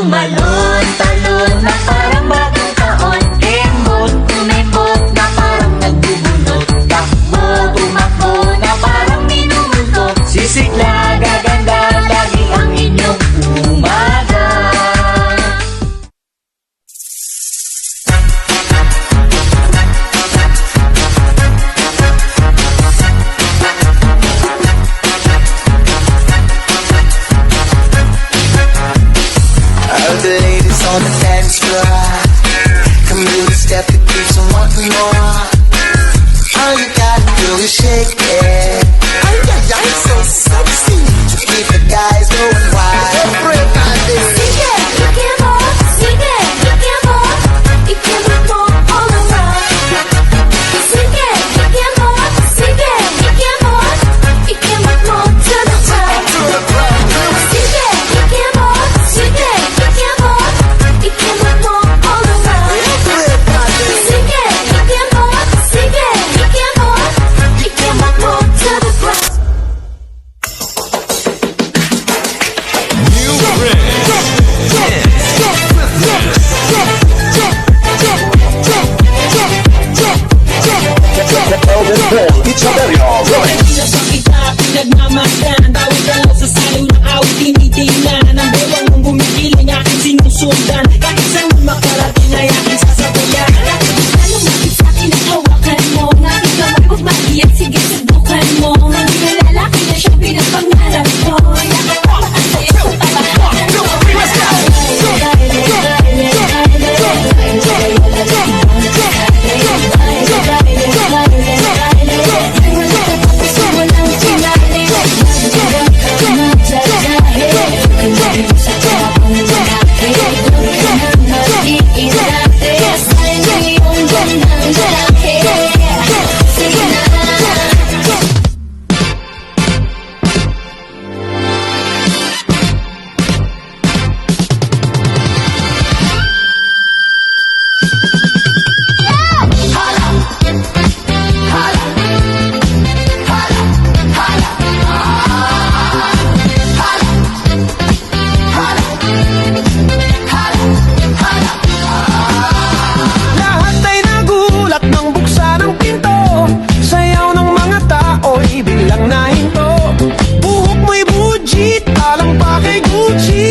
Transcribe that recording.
Tumalon, talon na parang bagong taon. Kembot, kumembot na parang nagbubunot. Takbo, tumakbo na parang minumulot. Sisigla, gaganda, lagi ang inyong umaga. All the ladies on the dance floor, come do the step that keeps on wanting more. All you gotta do is shake it. Ay, ay, ay, so sexy. To keep the guys going wild. Everybody sing it. You can walk, sing it. You can walk, you can walk all around. Sing it. You can walk, sing it. You can walk, you can walk to the ground. Sing it. You can walk, sing it. You can walk, you can walk all around. Sing it. You can walk, sing it. You can walk, you can walk to the ground. Pinagmamasdan, bawat dalaw sa salo ng awit tinitingnan. Ang bewang mong gumigiling aking sinusundan. Kahit saan mo makarating ay aking sasabayan. Ano makit sa'kin ang hawakan mo? Nakit kamay, huwag maiyak, sige subukan mo. Maging lalaki na siya pinapangarap ko. Nakapaan sa'yo sa tabahan mo. Lahat ay nagulat nang buksan ang pinto. Sayaw ng mga tao'y biglang nahinto. Buhok mo'y bujit, alang pa kay Gucci.